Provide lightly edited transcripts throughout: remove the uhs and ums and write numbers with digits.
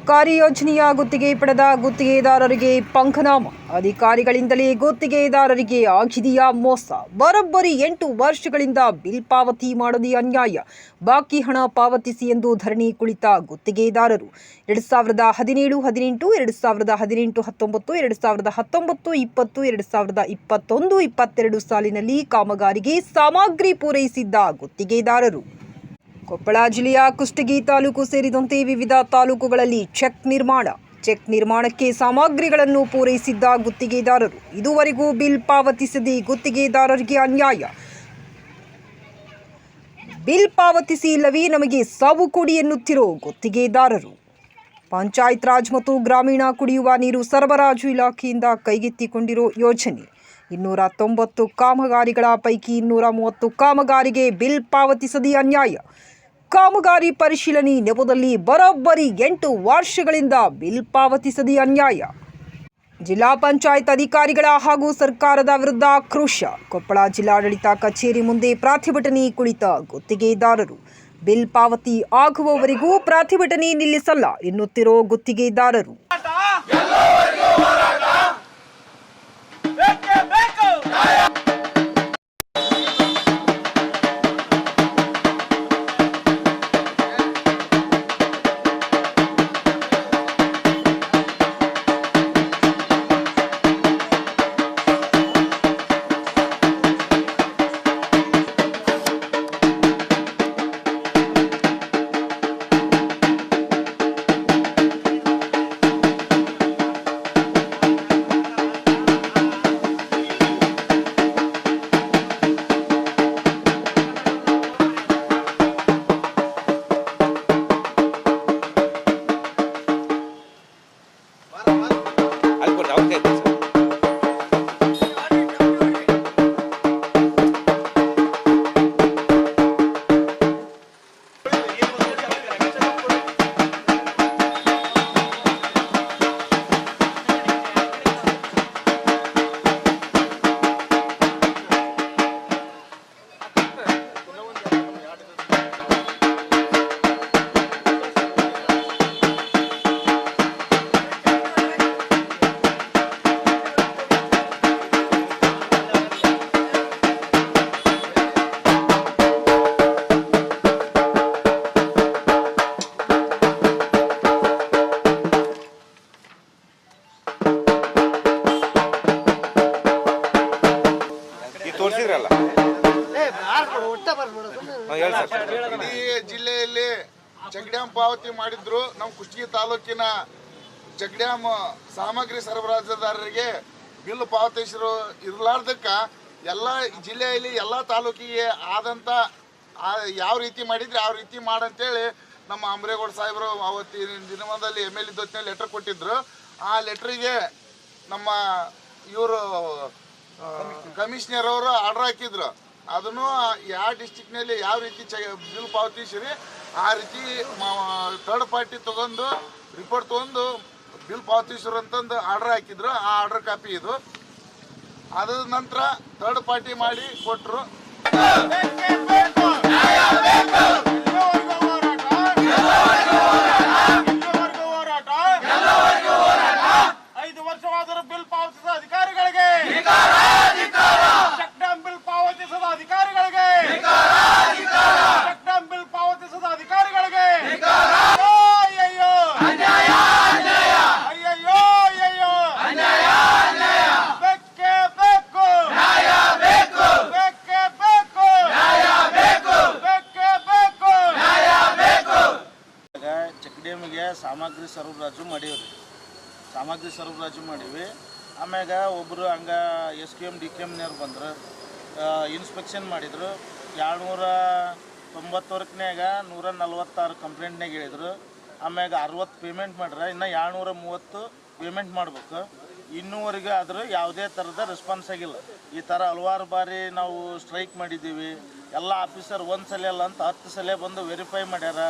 ಸರ್ಕಾರಿ ಯೋಜನೆಯ ಗುತ್ತಿಗೆ ಪಡೆದ ಗುತ್ತಿಗೆದಾರರಿಗೆ ಪಂಕನಾಮ. ಅಧಿಕಾರಿಗಳಿಂದಲೇ ಗುತ್ತಿಗೆದಾರರಿಗೆ ಆಗಿದೆಯಾ ಮೋಸ? ಬರೋಬ್ಬರಿ 8 ವರ್ಷಗಳಿಂದ ಬಿಲ್ ಪಾವತಿ ಮಾಡದೆ ಅನ್ಯಾಯ. ಬಾಕಿ ಹಣ ಪಾವತಿಸಿ ಎಂದು ಧರಣಿ ಕುಳಿತ ಗುತ್ತಿಗೆದಾರರು 2017, 18, 2018, 19, 2019, 20, 2021, 22 ಸಾಲಿನಲ್ಲಿ ಕಾಮಗಾರಿಗೆ ಸಾಮಗ್ರಿ ಪೂರೈಸಿದ್ದ ಗುತ್ತಿಗೆದಾರರು ಕೊಪ್ಪಳ ಜಿಲ್ಲೆಯ ಕುಷ್ಟಗಿ ತಾಲೂಕು ಸೇರಿದಂತೆ ವಿವಿಧ ತಾಲೂಕುಗಳಲ್ಲಿ ಚೆಕ್ ನಿರ್ಮಾಣಕ್ಕೆ ಸಾಮಗ್ರಿಗಳನ್ನು ಪೂರೈಸಿದ್ದ ಗುತ್ತಿಗೆದಾರರು ಇದುವರೆಗೂ ಬಿಲ್ ಪಾವತಿಸದೆ ಗುತ್ತಿಗೆದಾರರಿಗೆ ಅನ್ಯಾಯ. ಬಿಲ್ ಪಾವತಿಸಿ ಇಲ್ಲವೇ ನಮಗೆ ಸಾವು ಕೊಡಿ ಎನ್ನುತ್ತಿರೋ ಗುತ್ತಿಗೆದಾರರು. ಪಂಚಾಯತ್ ರಾಜ್ ಮತ್ತು ಗ್ರಾಮೀಣ ಕುಡಿಯುವ ನೀರು ಸರಬರಾಜು ಇಲಾಖೆಯಿಂದ ಕೈಗೆತ್ತಿಕೊಂಡಿರೋ ಯೋಜನೆ 290 ಕಾಮಗಾರಿಗಳ ಪೈಕಿ 230 ಕಾಮಗಾರಿಗೆ ಬಿಲ್ ಪಾವತಿಸದೆ ಅನ್ಯಾಯ. ಕಾಮಗಾರಿ ಪರಿಶೀಲನೆ ನೆಪದಲ್ಲಿ ಬರೋಬ್ಬರಿ 8 ವರ್ಷಗಳಿಂದ ಬಿಲ್ ಪಾವತಿಸದೆ ಅನ್ಯಾಯ. ಜಿಲ್ಲಾ ಪಂಚಾಯತ್ ಅಧಿಕಾರಿಗಳ ಹಾಗೂ ಸರ್ಕಾರದ ವಿರುದ್ಧ ಆಕ್ರೋಶ. ಕೊಪ್ಪಳ ಜಿಲ್ಲಾಡಳಿತ ಕಚೇರಿ ಮುಂದೆ ಪ್ರತಿಭಟನೆ ಕುಳಿತ ಗುತ್ತಿಗೆದಾರರು ಬಿಲ್ ಪಾವತಿ ಆಗುವವರೆಗೂ ಪ್ರತಿಭಟನೆ ನಿಲ್ಲಿಸಲ್ಲ ಎನ್ನುತ್ತಿರೋ ಗುತ್ತಿಗೆದಾರರು. ಇಡೀ ಜಿಲ್ಲೆಯಲ್ಲಿ ಚೆಕ್ ಡ್ಯಾಮ್ ಪಾವತಿ ಮಾಡಿದ್ರು. ನಮ್ಮ ಕುಷ್ಟಗಿ ತಾಲೂಕಿನ ಚೆಕ್ ಡ್ಯಾಮ್ ಸಾಮಗ್ರಿ ಸರಬರಾಜುದಾರರಿಗೆ ಬಿಲ್ ಪಾವತಿಸಿರೋ ಇರಲಾರ್ದಕ್ಕ ಎಲ್ಲ ಜಿಲ್ಲೆಯಲ್ಲಿ ಎಲ್ಲ ತಾಲೂಕಿಗೆ ಆದಂಥ ಯಾವ ರೀತಿ ಮಾಡಿದ್ರೆ ಯಾವ ರೀತಿ ಮಾಡಂತೇಳಿ ನಮ್ಮ ಅಂಬ್ರೇಗೌಡ ಸಾಹೇಬರು ಅವತ್ತಿನ ದಿನದಲ್ಲಿ MLA ದೊತ್ತಿನಲ್ಲಿ ಲೆಟರ್ ಕೊಟ್ಟಿದ್ರು. ಆ ಲೆಟ್ರಿಗೆ ನಮ್ಮ ಇವರು ಕಮಿಷನರ್ ಅವರು ಆರ್ಡರ್ ಹಾಕಿದ್ರು. ಅದನ್ನು ಯಾವ ಡಿಸ್ಟಿಕ್ನಲ್ಲಿ ಯಾವ ರೀತಿ ಬಿಲ್ ಪಾವತಿಸಿರಿ ಆ ರೀತಿ ಥರ್ಡ್ ಪಾರ್ಟಿ ತೊಗೊಂಡು ರಿಪೋರ್ಟ್ ತೊಗೊಂಡು ಬಿಲ್ ಪಾವತಿಸಿರು ಅಂತಂದು ಆರ್ಡರ್ ಹಾಕಿದ್ರು. ಆ ಆರ್ಡರ್ ಕಾಪಿ ಇದು. ಅದ ನಂತರ ಥರ್ಡ್ ಪಾರ್ಟಿ ಮಾಡಿ ಕೊಟ್ಟರು. 5 ವರ್ಷವಾದರೂ ಬಿಲ್ ಪಾವತಿಸಿದ ಅಧಿಕಾರಿಗಳಿಗೆ, ಚೆಕ್ ಡ್ಯಾಮ್ ಬಿಲ್ ಪಾವತಿಸಿದ ಅಧಿಕಾರಿಗಳಿಗೆ, ಚೆಕ್ ಡ್ಯಾಮ್ ಬಿಲ್ ಪಾವತಿಸಿದ ಅಧಿಕಾರಿಗಳಿಗೆ ಅಯ್ಯಯ್ಯೋ ಅಯ್ಯಯ್ಯೋ ಅಯ್ಯಯ್ಯೋ ಬೇಕೇ ಬೇಕು ನ್ಯಾಯ ಬೇಕು, ಬೇಕೇ ಬೇಕು ನ್ಯಾಯ ಬೇಕು, ಬೇಕೇ ಬೇಕು ನ್ಯಾಯ ಬೇಕು. ಚೆಕ್ ಡ್ಯಾಮಿಗೆ ಸಾಮಗ್ರಿ ಸರಬರಾಜು ಮಾಡೀವಿ. ಆಮ್ಯಾಗ ಒಬ್ಬರು ಹಂಗ SQM DQMನವ್ರು ಬಂದರು, ಇನ್ಸ್ಪೆಕ್ಷನ್ ಮಾಡಿದರು. 290 146 ಕಂಪ್ಲೇಂಟ್ನಾಗ ಹೇಳಿದರು. ಆಮ್ಯಾಗ 60 ಪೇಮೆಂಟ್ ಮಾಡ್ರೆ, ಇನ್ನು 230 ಪೇಮೆಂಟ್ ಮಾಡ್ಬೇಕು. ಇನ್ನೂವರೆಗೂ ಆದರೂ ಯಾವುದೇ ಥರದ ರೆಸ್ಪಾನ್ಸ್ ಆಗಿಲ್ಲ. ಈ ಥರ ಹಲವಾರು ಬಾರಿ ನಾವು ಸ್ಟ್ರೈಕ್ ಮಾಡಿದ್ದೀವಿ. ಎಲ್ಲ ಆಫೀಸರ್ ಒಂದು ಸಲ ಅಲ್ಲ ಅಂತ 10 ಸಲ ಬಂದು ವೆರಿಫೈ ಮಾಡ್ಯಾರ.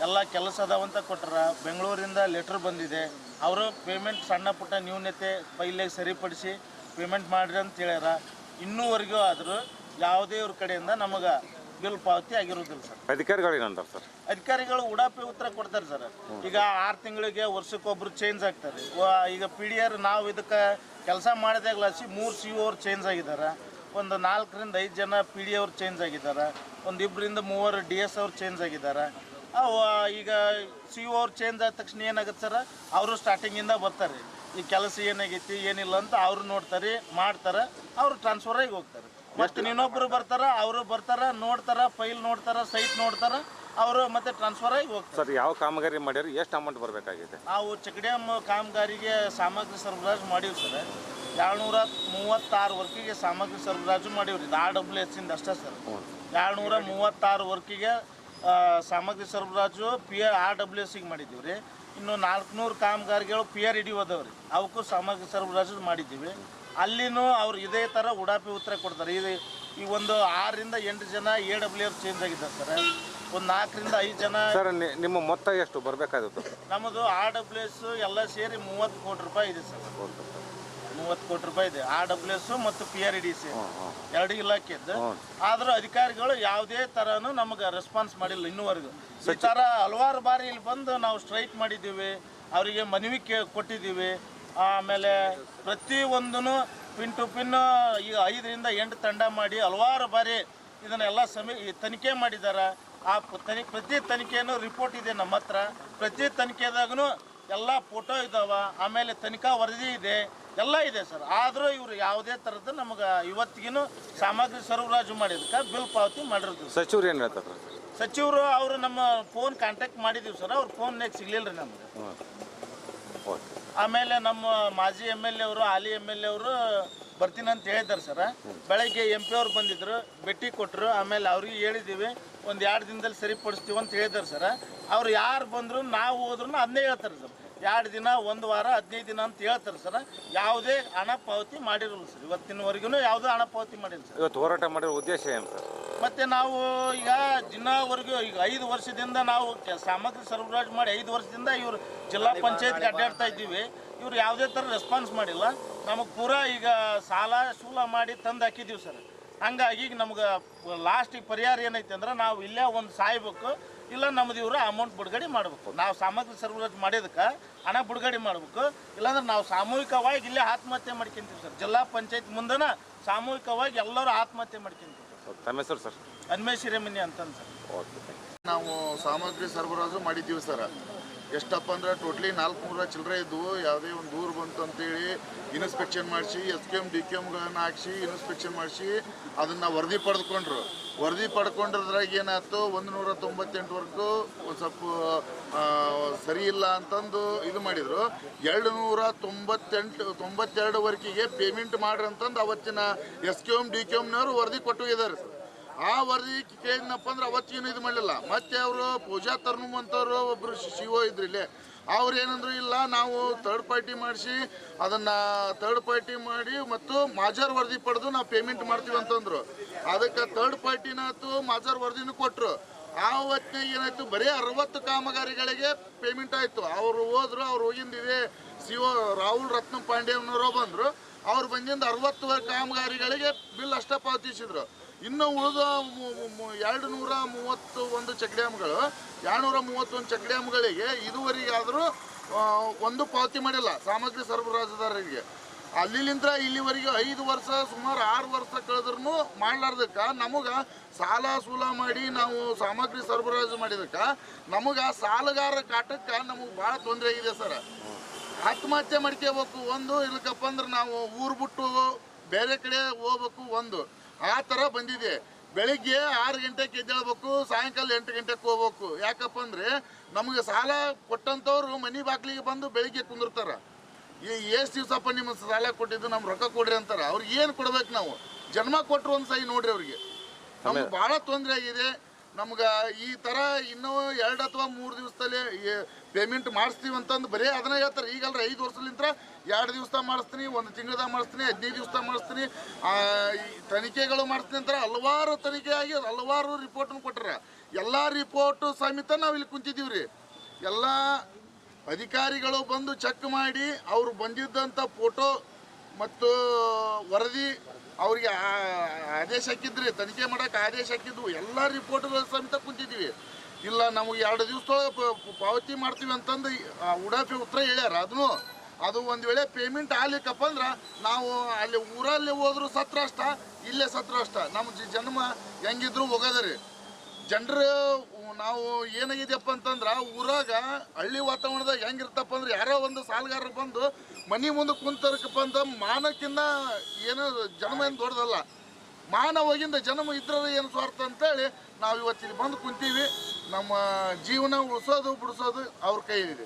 ಎಲ್ಲ ಕೆಲಸ ಅದಾವಂತ ಕೊಟ್ಟಾರ. ಬೆಂಗಳೂರಿಂದ ಲೆಟ್ರ್ ಬಂದಿದೆ. ಅವರು ಪೇಮೆಂಟ್ ಸಣ್ಣ ಪುಟ್ಟ ನ್ಯೂನತೆ ಪೈಲೆಗೆ ಸರಿಪಡಿಸಿ ಪೇಮೆಂಟ್ ಮಾಡಿರಿ ಅಂತ ಹೇಳ್ಯಾರ. ಇನ್ನೂವರೆಗೂ ಆದರೂ ಯಾವುದೇ ಇವ್ರ ಕಡೆಯಿಂದ ನಮಗೆ ಬಿಲ್ ಪಾವತಿ ಆಗಿರೋದಿಲ್ಲ ಸರ್. ಅಧಿಕಾರಿಗಳು ಏನಂತಾರೆ ಸರ್? ಅಧಿಕಾರಿಗಳು ಉಡಾಪಿ ಉತ್ತರ ಕೊಡ್ತಾರೆ ಸರ್. ಈಗ 6 ತಿಂಗಳಿಗೆ ವರ್ಷಕ್ಕೊಬ್ರು ಚೇಂಜ್ ಆಗ್ತಾರೆ. ಈಗ PDR ನಾವು ಇದಕ್ಕೆ ಕೆಲಸ ಮಾಡಿದಾಗ್ಲಾಸಿ 3 CO ಅವ್ರು ಚೇಂಜ್ ಆಗಿದ್ದಾರೆ, ಒಂದು 4 ರಿಂದ 5 ಜನ PD ಅವ್ರು ಚೇಂಜ್ ಆಗಿದ್ದಾರೆ, ಒಂದು 2 ರಿಂದ 3 DS ಅವ್ರು ಚೇಂಜ್ ಆಗಿದ್ದಾರೆ. ಈಗ CO ಅವ್ರು ಚೇಂಜ್ ಆದ ತಕ್ಷಣ ಏನಾಗುತ್ತೆ ಸರ್, ಅವರು ಸ್ಟಾರ್ಟಿಂಗಿಂದ ಬರ್ತಾರೆ, ಈ ಕೆಲಸ ಏನಾಗೈತಿ ಏನಿಲ್ಲ ಅಂತ ಅವರು ನೋಡ್ತಾರೆ, ಮಾಡ್ತಾರೆ, ಅವರು ಟ್ರಾನ್ಸ್ಫರ್ ಆಗಿ ಹೋಗ್ತಾರೆ. ಮತ್ತು ಇನ್ನೊಬ್ಬರು ಬರ್ತಾರೆ, ಅವರು ಬರ್ತಾರೆ, ನೋಡ್ತಾರೆ, ಫೈಲ್ ನೋಡ್ತಾರೆ, ಸೈಟ್ ನೋಡ್ತಾರೆ, ಅವರು ಮತ್ತೆ ಟ್ರಾನ್ಸ್ಫರ್ ಆಗಿ ಹೋಗ್ತಾರೆ. ಸರ್ ಯಾವ ಕಾಮಗಾರಿ ಮಾಡ್ಯಾರ, ಎಷ್ಟು ಅಮೌಂಟ್ ಬರಬೇಕಾಗಿದೆ? ನಾವು ಚೆಕ್ ಡ್ಯಾಮ್ ಕಾಮಗಾರಿಗೆ ಸಾಮಗ್ರಿ ಸರಬರಾಜು ಮಾಡೀವಿ ಸರ್. 236 ವರ್ಕಿಗೆ ಸಾಮಗ್ರಿ ಸರಬರಾಜು ಮಾಡೀವ್ರಿ. ಇದು RWS ಇಂದ ಅಷ್ಟೇ ಸರ್. 236 ವರ್ಕಿಗೆ ಸಾಮಗ್ರಿ ಸರಬರಾಜು RWSಗೆ ಮಾಡಿದ್ದೀವಿ ರೀ. ಇನ್ನು 400 ಕಾಮಗಾರಿಗಳು PRED ಅದಾವ್ರಿ, ಅವಕ್ಕೂ ಸಾಮಗ್ರಿ ಸರಬರಾಜು ಮಾಡಿದ್ದೀವಿ. ಅಲ್ಲಿನೂ ಅವ್ರು ಇದೇ ಥರ ಉಡಾಪಿ ಉತ್ತರ ಕೊಡ್ತಾರೆ. ಈ ಒಂದು 6 ರಿಂದ 8 ಜನ AWR ಚೇಂಜ್ ಆಗಿದ್ದಾರೆ ಸರ್. ಒಂದು 4 ರಿಂದ 5 ಜನ. ಸರ್ ನಿಮ್ಮ ಮೊತ್ತ ಎಷ್ಟು ಬರಬೇಕಾಗುತ್ತೆ? ನಮ್ಮದು RWS ಎಲ್ಲ ಸೇರಿ 30 ಕೋಟಿ ರೂಪಾಯಿ ಇದೆ ಸರ್. 30 ಕೋಟಿ ರೂಪಾಯಿ ಇದೆ RWS ಮತ್ತು PRED ಸೇರಿ 2 ಇಲಾಖೆದ್ದು. ಆದರೂ ಅಧಿಕಾರಿಗಳು ಯಾವುದೇ ಥರನೂ ನಮಗೆ ರೆಸ್ಪಾನ್ಸ್ ಮಾಡಿಲ್ಲ ಇನ್ನೂವರೆಗೂ. ಈ ಥರ ಹಲವಾರು ಬಾರಿ ಇಲ್ಲಿ ಬಂದು ನಾವು ಸ್ಟ್ರೈಕ್ ಮಾಡಿದ್ದೀವಿ, ಅವರಿಗೆ ಮನವಿ ಕೊಟ್ಟಿದ್ದೀವಿ. ಆಮೇಲೆ ಪ್ರತಿಯೊಂದೂ ಪಿನ್ ಟು ಪಿನ್ ಈಗ 5 ರಿಂದ 8 ತಂಡ ಮಾಡಿ ಹಲವಾರು ಬಾರಿ ಇದನ್ನೆಲ್ಲ ತನಿಖೆ ಮಾಡಿದ್ದಾರೆ. ಆ ಪ್ರತಿ ತನಿಖೆಯೂ ರಿಪೋರ್ಟ್ ಇದೆ ನಮ್ಮ ಹತ್ರ. ಪ್ರತಿ ತನಿಖೆದಾಗೂ ಎಲ್ಲ ಫೋಟೋ ಇದ್ದಾವೆ, ಆಮೇಲೆ ತನಿಖಾ ವರದಿ ಇದೆ, ಎಲ್ಲ ಇದೆ ಸರ್. ಆದರೂ ಇವರು ಯಾವುದೇ ಥರದ್ದು ನಮಗೆ ಇವತ್ತಿಗೂ ಸಾಮಗ್ರಿ ಸರಬರಾಜು ಮಾಡಿದಕ್ಕೆ ಬಿಲ್ ಪಾವತಿ ಮಾಡಿರೋದು. ಸಚಿವರು ಏನು ಹೇಳ್ತಾರೆ? ಸಚಿವರು ಅವರು ನಮ್ಮ ಫೋನ್ ಕಾಂಟ್ಯಾಕ್ಟ್ ಮಾಡಿದ್ದೀವಿ ಸರ್, ಅವ್ರ ಫೋನ್ಯಾಗ ಸಿಗಲಿಲ್ಲ ರೀ ನಮಗೆ. ಆಮೇಲೆ ನಮ್ಮ ಮಾಜಿ MLA ಅವರು, ಹಾಲಿ MLA ಅವರು ಬರ್ತೀನಿ ಅಂತ ಹೇಳಿದ್ದಾರೆ ಸರ್. ಬೆಳಗ್ಗೆ MP ಅವ್ರು ಬಂದಿದ್ರು, ಭೇಟಿ ಕೊಟ್ಟರು. ಆಮೇಲೆ ಅವ್ರಿಗೆ ಹೇಳಿದ್ದೀವಿ ಒಂದು 2 ದಿನದಲ್ಲಿ ಸರಿಪಡಿಸ್ತೀವಿ ಅಂತ ಹೇಳಿದ್ದಾರೆ ಸರ್. ಅವ್ರು ಯಾರು ಬಂದರು ನಾವು ಹೋದ್ರೂ ಅದನ್ನೇ ಹೇಳ್ತಾರೆ ಸರ್. 2 ದಿನ, 1 ವಾರ, 15 ದಿನ ಅಂತ ಹೇಳ್ತಾರೆ ಸರ್. ಯಾವುದೇ ಹಣ ಪಾವತಿ ಮಾಡಿರಲ್ಲ ಸರ್. ಇವತ್ತಿನವರೆಗೂ ಯಾವುದೇ ಹಣ ಪಾವತಿ ಮಾಡಿಲ್ಲ ಸರ್. ಇವತ್ತು ಹೋರಾಟ ಮಾಡಿರೋ ಉದ್ದೇಶ ಏನು ಸರ್? ಮತ್ತು ನಾವು ಈಗ ದಿನವರೆಗೂ ಈಗ 5 ವರ್ಷದಿಂದ ನಾವು ಸಾಮಗ್ರಿ ಸರಬರಾಜು ಮಾಡಿ 5 ವರ್ಷದಿಂದ ಇವರು ಜಿಲ್ಲಾ ಪಂಚಾಯತ್ಗೆ ಅಡ್ಡಾಡ್ತಾ ಇದ್ದೀವಿ. ಇವರು ಯಾವುದೇ ಥರ ರೆಸ್ಪಾನ್ಸ್ ಮಾಡಿಲ್ಲ. ನಮಗೆ ಪೂರಾ ಈಗ ಸಾಲ ಸೂಲ ಮಾಡಿ ತಂದು ಹಾಕಿದ್ದೀವಿ ಸರ್. ಹಂಗಾಗಿ ಈಗ ನಮ್ಗೆ ಲಾಸ್ಟಿಗೆ ಪರಿಹಾರ ಏನೈತೆ ಅಂದ್ರೆ ನಾವು ಇಲ್ಲೇ ಒಂದು ಸಾಯ್ಬೇಕು, ಇಲ್ಲ ನಮ್ದು ಇವರು ಅಮೌಂಟ್ ಬಿಡುಗಡೆ ಮಾಡಬೇಕು. ನಾವು ಸಾಮಗ್ರಿ ಸರಬರಾಜು ಮಾಡಿದಕ್ಕೆ ಹಣ ಬಿಡುಗಡೆ ಮಾಡಬೇಕು, ಇಲ್ಲಾಂದ್ರೆ ನಾವು ಸಾಮೂಹಿಕವಾಗಿ ಇಲ್ಲೇ ಆತ್ಮಹತ್ಯೆ ಮಾಡ್ಕೊಂತೀವಿ ಸರ್. ಜಿಲ್ಲಾ ಪಂಚಾಯತ್ ಮುಂದೆನ ಸಾಮೂಹಿಕವಾಗಿ ಎಲ್ಲರೂ ಆತ್ಮಹತ್ಯೆ ಮಾಡ್ಕೊಂತೀವಿ. ತಮ್ಮ ಹೆಸರು ಸರ್? ಅನ್ಮೇಶ್ ಹಿರೇಮನಿ ಅಂತಂದು ಸರ್. ನಾವು ಸಾಮಗ್ರಿ ಸರಬರಾಜು ಮಾಡಿದ್ದೀವಿ ಸರ್. ಎಷ್ಟಪ್ಪ ಅಂದ್ರೆ ಟೋಟ್ಲಿ 400 ಚಿಲ್ಲರೆ ಇದ್ವು. ಯಾವುದೇ ಒಂದು ದೂರು ಬಂತು ಅಂತೇಳಿ ಇನ್ಸ್ಪೆಕ್ಷನ್ ಮಾಡಿಸಿ SQM DQMಗಳನ್ನ ಹಾಕಿಸಿ ಇನ್ಸ್ಪೆಕ್ಷನ್ ಮಾಡಿಸಿ ಅದನ್ನು ವರದಿ ಪಡೆದುಕೊಂಡ್ರು. ವರದಿ ಪಡ್ಕೊಂಡ್ರದ್ರಾಗ ಏನಾಯ್ತು, 198 ಒಂದು ಸ್ವಲ್ಪ ಸರಿ ಇಲ್ಲ ಅಂತಂದು ಇದು ಮಾಡಿದರು. 292 ವರ್ಕಿಗೆ ಪೇಮೆಂಟ್ ಮಾಡ್ರಿ ಅಂತಂದು ಅವತ್ತಿನ SQM DQMನವರು ವರದಿ ಕೊಟ್ಟು ಇದ್ದಾರೆ ಸರ್. ಆ ವರದಿ ಕೇಳಿದ್ನಪ್ಪ ಅಂದ್ರೆ ಅವತ್ತೇನು ಇದು ಮಾಡಲಿಲ್ಲ. ಮತ್ತೆ ಅವರು ಪೂಜಾ ತರ್ನುಮ್ ಅಂತವರು ಒಬ್ಬರು CO ಇದ್ರು ಇಲ್ಲಿ. ಅವ್ರು ಏನಂದ್ರು, ಇಲ್ಲ ನಾವು ಥರ್ಡ್ ಪಾರ್ಟಿ ಮಾಡಿಸಿ ಅದನ್ನು ಥರ್ಡ್ ಪಾರ್ಟಿ ಮಾಡಿ ಮತ್ತು ಮಾಜರ್ ವರದಿ ಪಡೆದು ನಾವು ಪೇಮೆಂಟ್ ಮಾಡ್ತೀವಿ ಅಂತಂದರು. ಅದಕ್ಕೆ ಥರ್ಡ್ ಪಾರ್ಟಿನಾಯ್ತು, ಮಾಜರ್ ವರದಿನೂ ಕೊಟ್ಟರು. ಆ ಹೊತ್ತಿನಾಗ ಏನಾಯ್ತು, ಬರೀ 60 ಕಾಮಗಾರಿಗಳಿಗೆ ಪೇಮೆಂಟ್ ಆಯಿತು. ಅವರು ಹೋದ್ರು, ಅವ್ರು ಹೋಗಿಂದಿದೆ CO ರಾಹುಲ್ ರತ್ನ ಪಾಂಡ್ಯನವರು ಬಂದರು. ಅವ್ರು ಬಂದಿಂದ 60 ಕಾಮಗಾರಿಗಳಿಗೆ ಬಿಲ್ ಅಷ್ಟೇ ಪಾವತಿಸಿದ್ರು. ಇನ್ನು ಉಳಿದ 231 ಚೆಕ್ ಡ್ಯಾಮ್ಗಳು, 231 ಚೆಕ್ ಡ್ಯಾಮ್ಗಳಿಗೆ ಇದುವರೆಗಾದರೂ ಒಂದು ಪಾವತಿ ಮಾಡಿಲ್ಲ ಸಾಮಗ್ರಿ ಸರಬರಾಜುದಾರರಿಗೆ. ಅಲ್ಲಿಂದ ಇಲ್ಲಿವರೆಗೆ 5 ವರ್ಷ, ಸುಮಾರು 6 ವರ್ಷ ಕಳೆದ್ರೂ ಮಾಡ್ಲಾರ್ದಕ್ಕೆ ನಮಗೆ ಸಾಲ ಸೂಲ ಮಾಡಿ ನಾವು ಸಾಮಗ್ರಿ ಸರಬರಾಜು ಮಾಡಿದಕ್ಕೆ ನಮಗೆ ಸಾಲಗಾರ ಕಾಟಕ್ಕೆ ನಮಗೆ ಭಾಳ ತೊಂದರೆ ಆಗಿದೆ ಸರ್. ಆತ್ಮಹತ್ಯೆ ಮಾಡ್ಕೋಬೇಕು ಒಂದು, ಇಲ್ಲಕ್ಕಪ್ಪ ಅಂದ್ರೆ ನಾವು ಊರು ಬಿಟ್ಟು ಬೇರೆ ಕಡೆ ಹೋಗ್ಬೇಕು ಒಂದು, ಆ ಥರ ಬಂದಿದೆ. ಬೆಳಿಗ್ಗೆ 6 ಗಂಟೆಗೆ ಎದ್ದೇಳ್ಬೇಕು, ಸಾಯಂಕಾಲ 8 ಗಂಟೆಗೆ ಹೋಗ್ಬೇಕು. ಯಾಕಪ್ಪ ಅಂದರೆ ನಮಗೆ ಸಾಲ ಕೊಟ್ಟಂಥವ್ರು ಮನೆ ಬಾಗಿಲಿಗೆ ಬಂದು ಬೆಳಿಗ್ಗೆ ಕುಂದಿರ್ತಾರೆ. ಎಷ್ಟು ದಿವಸಪ್ಪ ನಿಮ್ಮ ಸಾಲ ಕೊಟ್ಟಿದ್ದು, ನಮ್ಮ ರೊಕ್ಕ ಕೊಡ್ರಿ ಅಂತಾರೆ. ಅವ್ರಿಗೆ ಏನು ಕೊಡ್ಬೇಕು ನಾವು? ಜನ್ಮ ಕೊಟ್ಟರು ಒಂದು ಸೈ ನೋಡ್ರಿ ಅವ್ರಿಗೆ. ನಮ್ಗೆ ಭಾಳ ತೊಂದರೆ ಆಗಿದೆ. ನಮ್ಗೆ ಈ ಥರ ಇನ್ನೂ 2 ಅಥವಾ 3 ದಿವಸದಲ್ಲಿ ಪೇಮೆಂಟ್ ಮಾಡಿಸ್ತೀವಿ ಅಂತಂದು ಬರೀ ಅದನ್ನ ಹೇಳ್ತಾರೆ. ಈಗಲ್ರ 5 ವರ್ಷಲಿಂದ 2 ದಿವಸ ಮಾಡಿಸ್ತೀನಿ, 1 ತಿಂಗಳದಾಗ ಮಾಡಿಸ್ತೀನಿ, 15 ದಿವಸ ಮಾಡಿಸ್ತೀನಿ, ತನಿಖೆಗಳು ಮಾಡಿಸ್ತೀನಿ ಅಂತಾರೆ. ಹಲವಾರು ತನಿಖೆ ಆಗಿ ಹಲವಾರು ರಿಪೋರ್ಟನ್ನು ಕೊಟ್ಟಾರ. ಎಲ್ಲ ರಿಪೋರ್ಟು ಸಮೇತ ನಾವು ಇಲ್ಲಿ ಕುಂತಿದ್ದೀವಿ ರೀ. ಎಲ್ಲ ಅಧಿಕಾರಿಗಳು ಬಂದು ಚೆಕ್ ಮಾಡಿ ಅವರು ಬಂದಿದ್ದಂಥ ಫೋಟೋ ಮತ್ತು ವರದಿ ಅವ್ರಿಗೆ ಆದೇಶ ಹಾಕಿದ್ರಿ, ತನಿಖೆ ಮಾಡೋಕೆ ಆದೇಶ ಹಾಕಿದ್ವು, ಎಲ್ಲ ರಿಪೋರ್ಟ್ಗಳು ಸಮೇತ ಕುಂತಿದ್ವಿ. ಇಲ್ಲ ನಮಗೆ 2 ದಿವಸದೊಳಗೆ ಪಾವತಿ ಮಾಡ್ತೀವಿ ಅಂತಂದು ಉಡಾಫಿ ಉತ್ತರ ಹೇಳ್ಯಾರ. ಅದು ಒಂದು ವೇಳೆ ಪೇಮೆಂಟ್ ಆಗ್ಲಿಕ್ಕಪ್ಪ ಅಂದ್ರೆ ನಾವು ಅಲ್ಲಿ ಊರಲ್ಲಿ ಹೋದ್ರು ಸತ್ರ ಅಷ್ಟ, ಇಲ್ಲೇ ಸತ್ರ ಅಷ್ಟ. ನಮ್ಮ ಜನ್ಮ ಹೆಂಗಿದ್ರು ಹೋಗೋದ್ರಿ. ಜನರು ನಾವು ಏನಾಗಿದೆಯಪ್ಪ ಅಂತಂದ್ರೆ ಊರಾಗ ಹಳ್ಳಿ ವಾತಾವರಣದಾಗ ಹೆಂಗಿರ್ತಪ್ಪ ಅಂದ್ರೆ ಯಾರೋ ಒಂದು ಸಾಲಗಾರರು ಬಂದು ಮನೆ ಮುಂದೆ ಕುಂತರ್ಕಪ್ಪ ಅಂತ ಮಾನಕ್ಕಿಂತ ಏನೋ ಜನ್ಮ ಏನು ದೊಡ್ಡದಲ್ಲ. ಮಾನವಾಗಿಂದ ಜನ್ಮ ಇದ್ರ ಏನು ಸ್ವಾರ್ಥ ಅಂತೇಳಿ ನಾವು ಇವತ್ತಿಲ್ಲಿ ಬಂದು ಕುಂತೀವಿ. ನಮ್ಮ ಜೀವನ ಉಳಿಸೋದು ಬಿಡಿಸೋದು ಅವ್ರ ಕೈಲಿದೆ.